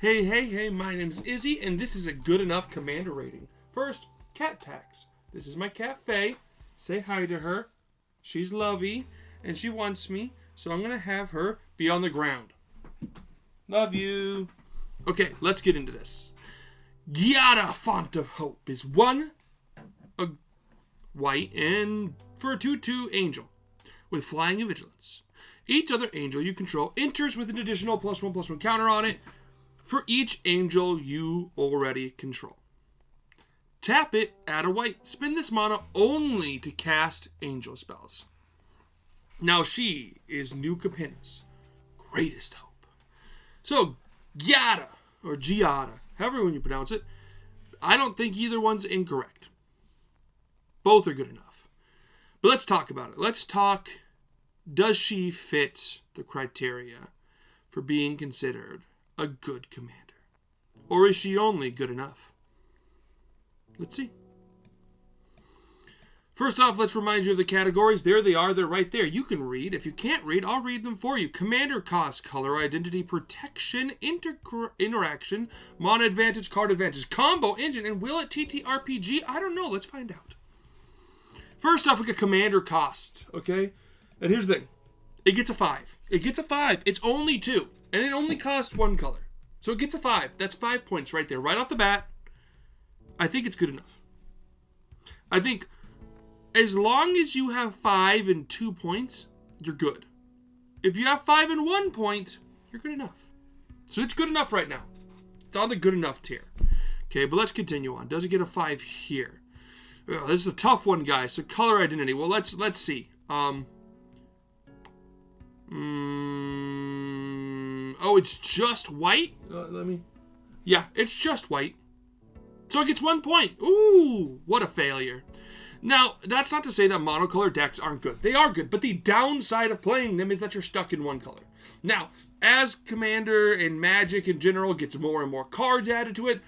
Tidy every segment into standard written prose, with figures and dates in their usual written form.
Hey, my name's Izzy, and this is a good enough commander rating. First, cat tax. This is my cat, Faye. Say hi to her. She's lovey, and she wants me, so I'm going to have her be on the ground. Love you. Okay, let's get into this. Giada, Font of Hope, is a white, and for a 2/2 angel, with flying and vigilance. Each other angel you control enters with an additional +1/+1 counter on it for each angel you already control. Tap it, add a white. Spend this mana only to cast angel spells. Now she is New Capenna's greatest hope. So, Giada, or Giada, however you pronounce it, I don't think either one's incorrect. Both are good enough. But let's talk about it. Let's talk, does she fit the criteria for being considered a good commander? Or is she only good enough? Let's see. First off, let's remind you of the categories. There they are. They're right there. You can read. If you can't read, I'll read them for you. Commander cost, color, identity, protection, interaction, mana advantage, card advantage, combo, engine, and will it TTRPG? I don't know. Let's find out. First off, we got commander cost, okay? And here's the thing. It gets a 5. It gets a 5. It's only 2. And it only costs 1 color. So it gets a 5. That's 5 points right there. Right off the bat. I think it's good enough. I think as long as you have 5 and 2 points, you're good. If you have 5 and 1 point, you're good enough. So it's good enough right now. It's on the good enough tier. Okay, but let's continue on. Does it get a 5 here? This is a tough one, guys. So color identity. Well, let's see. Oh, it's just white? Yeah, it's just white. So it gets 1 point. Ooh, what a failure. Now, that's not to say that monocolor decks aren't good. They are good, but the downside of playing them is that you're stuck in one color. Now, as Commander and Magic in general gets more and more cards added to it,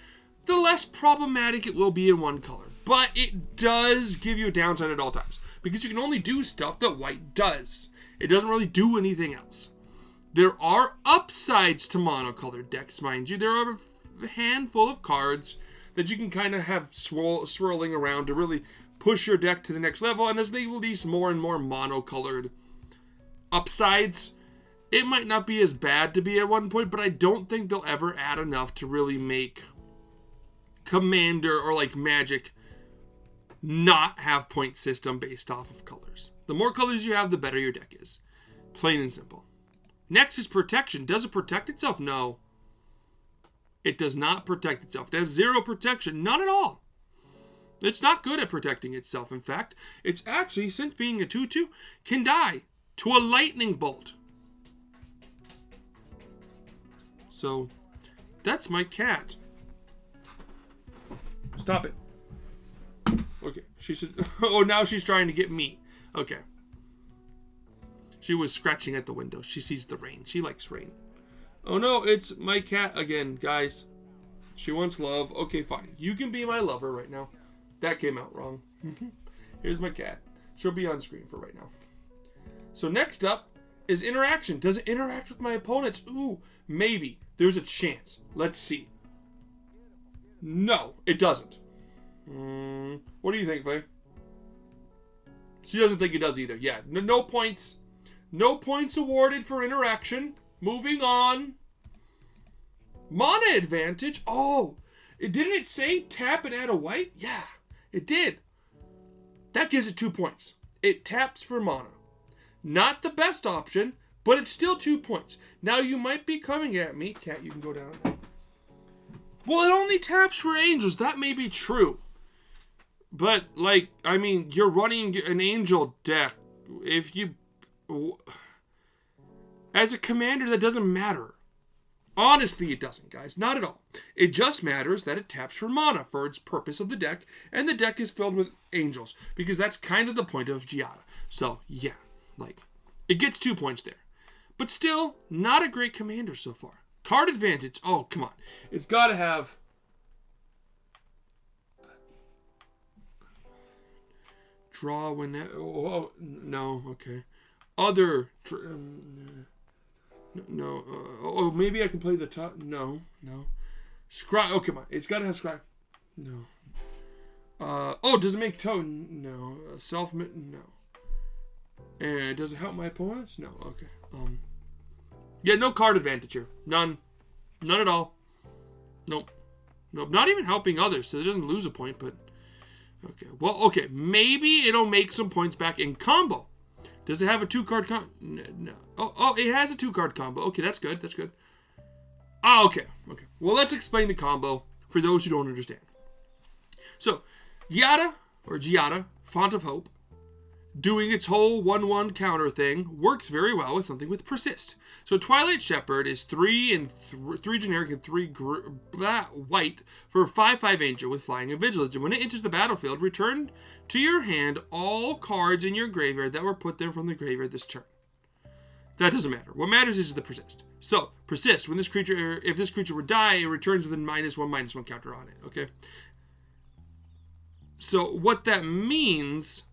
the less problematic it will be in one color. But it does give you a downside at all times, because you can only do stuff that white does. It doesn't really do anything else. There are upsides to monocolored decks, mind you. There are a handful of cards that you can kind of have swirling around to really push your deck to the next level. And as they release more and more monocolored upsides, it might not be as bad to be at one point, but I don't think they'll ever add enough to really make Commander or like Magic not have point system based off of colors. The more colors you have, the better your deck is. Plain and simple. Next is protection. Does it protect itself? No. It does not protect itself. It has 0 protection. None at all. It's not good at protecting itself. In fact, it's actually, since being a 2/2, can die to a lightning bolt. So, that's my cat. Stop it. Okay. She said, oh, now she's trying to get me. Okay. She was scratching at the window. She sees the rain. She likes rain. Oh no, it's my cat again, guys. She wants love. Okay, fine. You can be my lover right now. That came out wrong. Here's my cat. She'll be on screen for right now. So next up is interaction. Does it interact with my opponents? Ooh, maybe. There's a chance. Let's see. No, it doesn't. What do you think, Faye? She doesn't think it does either. Yeah, no points. No points awarded for interaction. Moving on. Mana advantage. Oh, didn't it say tap and add a white? Yeah, it did. That gives it 2 points. It taps for mana. Not the best option, but it's still 2 points. Now you might be coming at me. Cat, you can go down. Well, it only taps for angels. That may be true. But, like, I mean, you're running an angel deck. If you... As a commander, that doesn't matter. Honestly, it doesn't, guys. Not at all. It just matters that it taps for mana for its purpose of the deck, and the deck is filled with angels, because that's kind of the point of Giada. So, yeah, like, it gets 2 points there. But still, not a great commander so far. Card advantage. Oh, come on. It's got to have... Draw when that... Oh, no, okay. Other... No. Oh, maybe I can play the top. No. Scry. Oh, come on. It's got to have scry. No. Oh, does it make toe? No. Self. No. And does it help my opponents? No. Okay. Yeah, no card advantage here. None at all. Nope. Not even helping others, so it doesn't lose a point, but... Okay. Well, okay. Maybe it'll make some points back in combo. Does it have a 2-card combo? No. Oh, it has a 2-card combo. Okay, that's good. Oh, okay. Well, let's explain the combo for those who don't understand. So, Giada, Font of Hope, doing its whole 1/1 counter thing, works very well with something with Persist. So Twilight Shepherd is 3 generic and 3 white for a 5/5 angel with flying and vigilance. And when it enters the battlefield, return to your hand all cards in your graveyard that were put there from the graveyard this turn. That doesn't matter. What matters is the Persist. So Persist, if this creature would die, it returns with a -1/-1 counter on it. Okay. So what that means,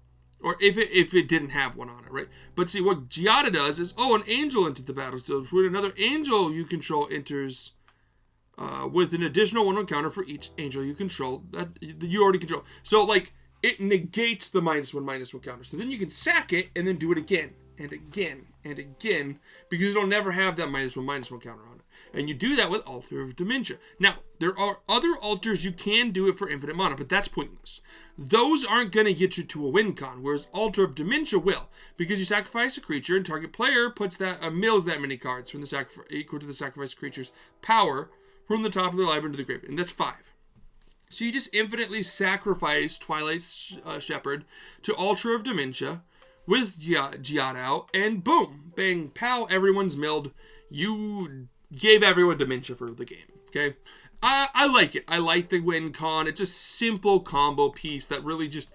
or if it didn't have one on it, right? But see, what Giada does is, an angel entered the battlefield. So when another angel you control enters with an additional 1/1 counter for each angel you control that you already control. So, like, it negates the -1/-1 counter. So then you can sack it and then do it again and again and again because it'll never have that -1/-1 counter on it. And you do that with Altar of Dementia. Now, there are other altars you can do it for infinite mana, but that's pointless. Those aren't going to get you to a win con, whereas Altar of Dementia will, because you sacrifice a creature and target player puts mills that many cards from the equal to the sacrificed creature's power from the top of their library into the graveyard, and that's 5. So you just infinitely sacrifice Twilight Shepherd to Altar of Dementia with Giada out, and boom, bang, pow, everyone's milled. You gave everyone Dementia for the game, okay? I like it. I like the win con. It's a simple combo piece that really just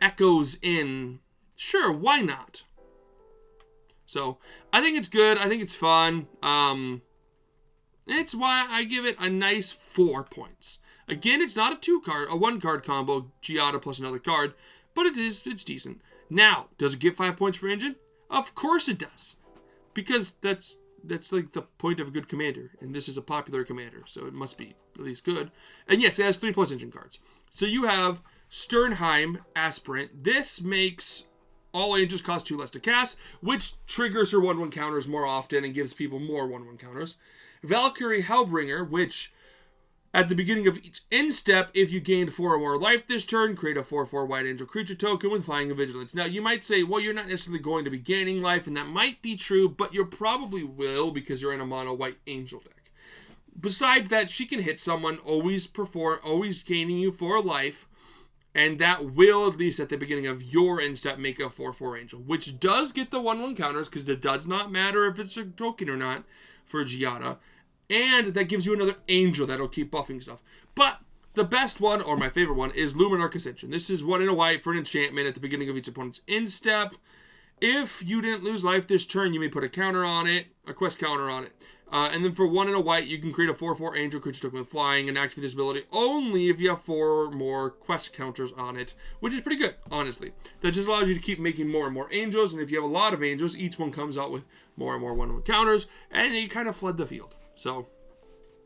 echoes in. Sure, why not? So, I think it's good. I think it's fun. It's why I give it a nice 4 points. Again, it's not a 1-card combo, Giada plus another card, but it's decent. Now, does it get 5 points for engine? Of course it does. Because that's like the point of a good commander, and this is a popular commander, so it must be at least good. And yes, it has 3+ engine cards. So you have Sternheim Aspirant. This makes all angels cost 2 less to cast, which triggers her 1/1 counters more often and gives people more 1/1 counters. Valkyrie Hellbringer, which at the beginning of each end step, if you gained 4 or more life this turn, create a 4/4 white angel creature token with flying and vigilance. Now, you might say, well, you're not necessarily going to be gaining life, and that might be true, but you probably will because you're in a mono white angel deck. Besides that, she can hit someone, always gaining you 4 life, and that will, at least at the beginning of your end step, make a 4/4 angel, which does get the 1/1 counters because it does not matter if it's a token or not for Giada. And that gives you another angel that'll keep buffing stuff. But the best one, or my favorite one, is Luminarch Ascension. This is 1 and a white for an enchantment at the beginning of each opponent's end step. If you didn't lose life this turn, you may put a counter on it, a quest counter on it. And then for 1 and a white, you can create a 4/4 angel creature token with flying and activate this ability only if you have 4 more quest counters on it, which is pretty good, honestly. That just allows you to keep making more and more angels, and if you have a lot of angels, each one comes out with more and more 1/1 counters, and you kind of flood the field. So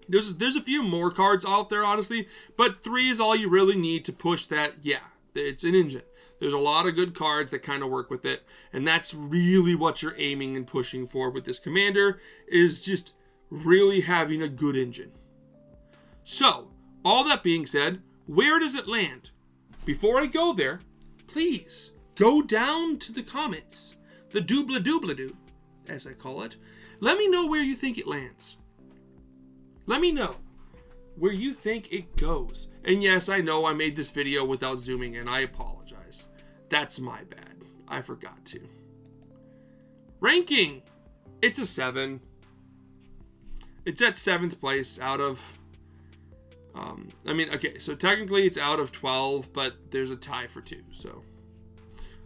there's a few more cards out there, honestly, but 3 is all you really need to push that. Yeah, it's an engine. There's a lot of good cards that kind of work with it, and that's really what you're aiming and pushing for with this commander, is just really having a good engine. So, all that being said, where does it land? Before I go there, please go down to the comments, the doobla-doobla-doo, as I call it. Let me know where you think it lands. Let me know where you think it goes. And yes, I know I made this video without zooming in. I apologize. That's my bad. I forgot to. Ranking. It's a 7. It's at 7th place out of... okay, so technically it's out of 12, but there's a tie for 2, so...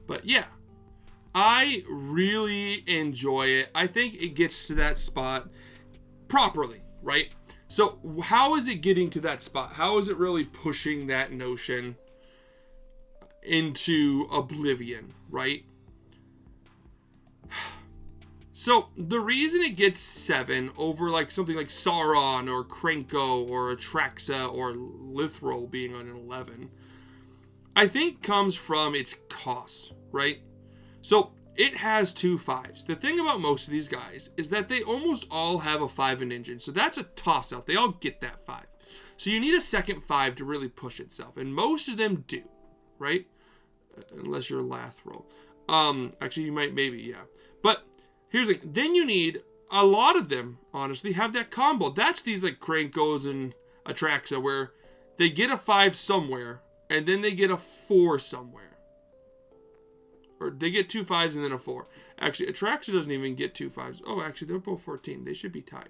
But yeah, I really enjoy it. I think it gets to that spot properly, right? So how is it getting to that spot? How is it really pushing that notion into oblivion, right? So, the reason it gets 7 over like something like Sauron or Krenko or Atraxa or Lathril being on an 11, I think comes from its cost, right? So, it has 2 5s. The thing about most of these guys is that they almost all have a 5 in engine. So, that's a toss-out. They all get that 5. So, you need a second 5 to really push itself. And most of them do, right? Unless you're Lathril. Actually, you might, maybe, yeah. But here's the thing. Then you need, a lot of them, honestly, have that combo. That's these, like, Krenkos and Atraxa, where they get a 5 somewhere, and then they get a 4 somewhere. Or they get 2 5s and then a 4. Actually, Atraxa doesn't even get 2 5s. Oh, actually, they're both 14. They should be tied.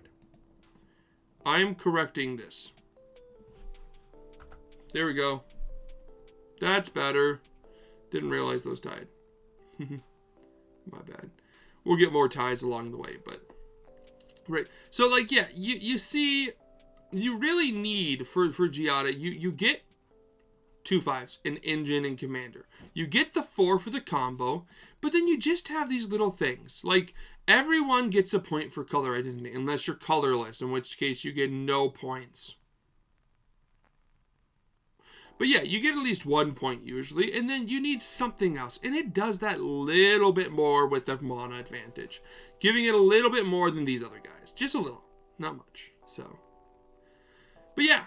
I am correcting this. There we go. That's better. Didn't realize those tied. My bad. We'll get more ties along the way, but... Right. So, like, yeah, you see... You really need, for Giada, you get 2 5s, an engine and commander. You get the 4 for the combo, but then you just have these little things. Like, everyone gets a point for color identity, unless you're colorless, in which case you get no points. But yeah, you get at least 1 point usually, and then you need something else. And it does that little bit more with the mana advantage. Giving it a little bit more than these other guys. Just a little. Not much. So. But yeah.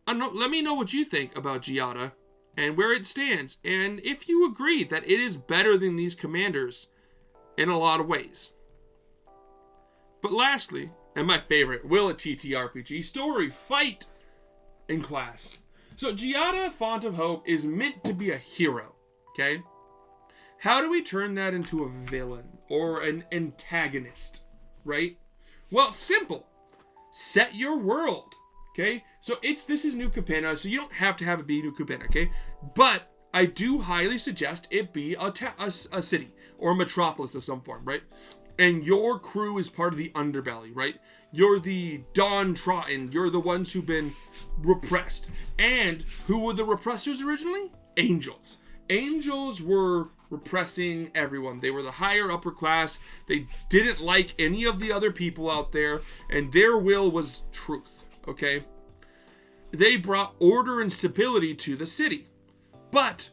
Let me know what you think about Giada and where it stands. And if you agree that it is better than these commanders in a lot of ways. But lastly, and my favorite, will a TTRPG story fight in class? So, Giada, Font of Hope, is meant to be a hero, okay? How do we turn that into a villain or an antagonist, right? Well, simple. Set your world, okay? So, this is New Capenna, so you don't have to have it be New Capenna, okay? But I do highly suggest it be a city or a metropolis of some form, right? And your crew is part of the underbelly, right? You're the downtrodden. You're the ones who've been repressed. And who were the repressors originally? Angels. Angels were repressing everyone. They were the higher upper class. They didn't like any of the other people out there. And their will was truth, okay? They brought order and stability to the city. But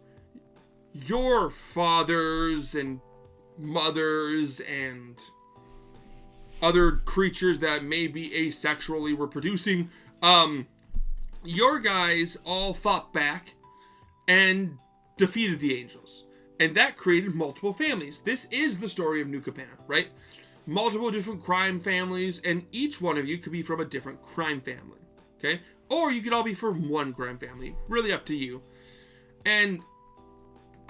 your fathers and mothers and other creatures that may be asexually reproducing, your guys all fought back and defeated the angels. And that created multiple families. This is the story of New Capenna, right? Multiple different crime families, and each one of you could be from a different crime family, okay? Or you could all be from one crime family. Really up to you. And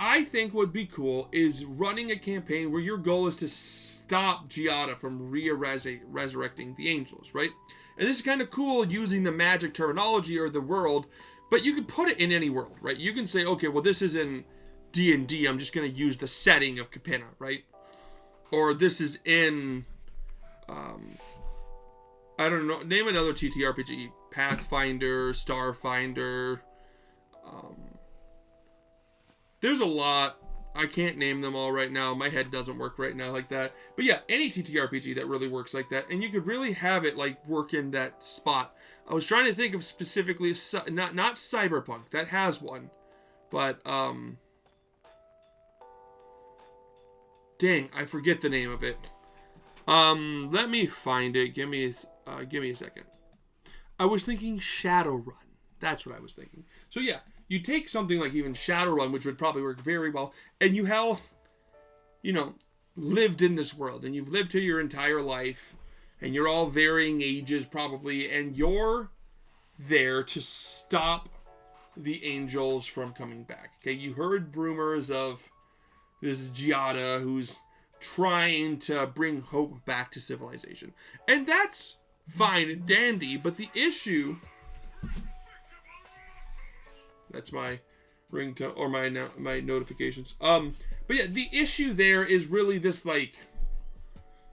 I think what would be cool is running a campaign where your goal is to stop Giada from resurrecting the angels, right? And this is kind of cool using the magic terminology or the world, but you can put it in any world, right? You can say, okay, well, this is in D&D. I'm just going to use the setting of Capenna, right? Or this is in, I don't know, name another TTRPG. Pathfinder, Starfinder, there's a lot. I can't name them all right now. My head doesn't work right now like that. But yeah, any TTRPG that really works like that. And you could really have it like work in that spot. I was trying to think of specifically, not Cyberpunk. That has one. But, dang, I forget the name of it. Let me find it. Give me a second. I was thinking Shadowrun. That's what I was thinking. So yeah, you take something like even Shadowrun, which would probably work very well, and you have, lived in this world, and you've lived here your entire life, and you're all varying ages probably, and you're there to stop the angels from coming back. Okay, you heard rumors of this Giada who's trying to bring hope back to civilization. And that's fine and dandy, but the issue... That's my ringtone, or my notifications. But yeah, the issue there is really this, like,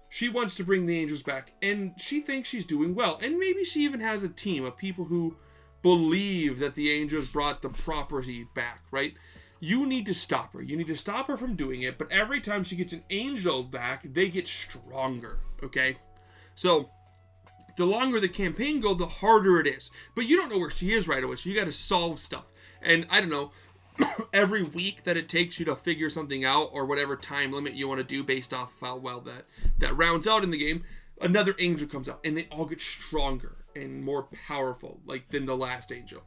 she wants to bring the angels back, and she thinks she's doing well. And maybe she even has a team of people who believe that the angels brought the property back, right? You need to stop her. You need to stop her from doing it, but every time she gets an angel back, they get stronger, okay? So, the longer the campaign goes, the harder it is. But you don't know where she is right away, so you got to solve stuff. And, I don't know, every week that it takes you to figure something out, or whatever time limit you want to do based off of how well that rounds out in the game, another angel comes out, and they all get stronger and more powerful, like, than the last angel.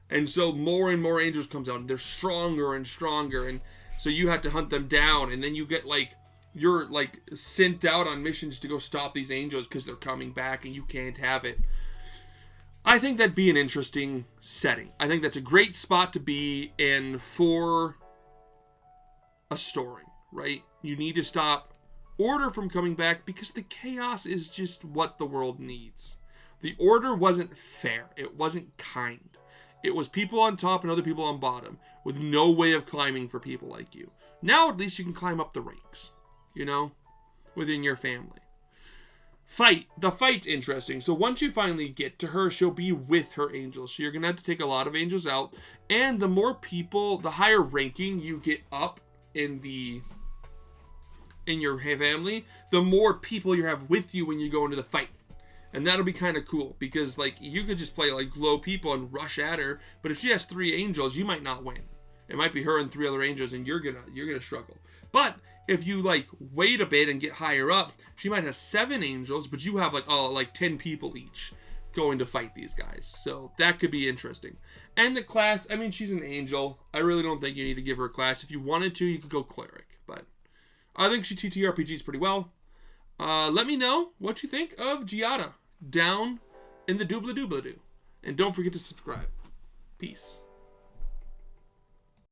And so more and more angels comes out, and they're stronger and stronger, and so you have to hunt them down, and then you get, like, you're, like, sent out on missions to go stop these angels because they're coming back, and you can't have it. I think that'd be an interesting setting. I think that's a great spot to be in for a story, right? You need to stop Order from coming back because the chaos is just what the world needs. The Order wasn't fair. It wasn't kind. It was people on top and other people on bottom with no way of climbing for people like you. Now at least you can climb up the ranks, you know, within your family. The fight's interesting. So once you finally get to her, she'll be with her angels. So you're going to have to take a lot of angels out. And the more people, the higher ranking you get up in your family, the more people you have with you when you go into the fight. And that'll be kind of cool because, like, you could just play, like, low people and rush at her. But if she has 3 angels, you might not win. It might be her and 3 other angels, and you're gonna struggle. But if you, like, wait a bit and get higher up, she might have 7 angels, but you have, like 10 people each going to fight these guys. So that could be interesting. And the class, I mean, she's an angel. I really don't think you need to give her a class. If you wanted to, you could go cleric. But I think she TTRPGs pretty well. Let me know what you think of Giada down in the doobly-doobly-doo. And don't forget to subscribe. Peace.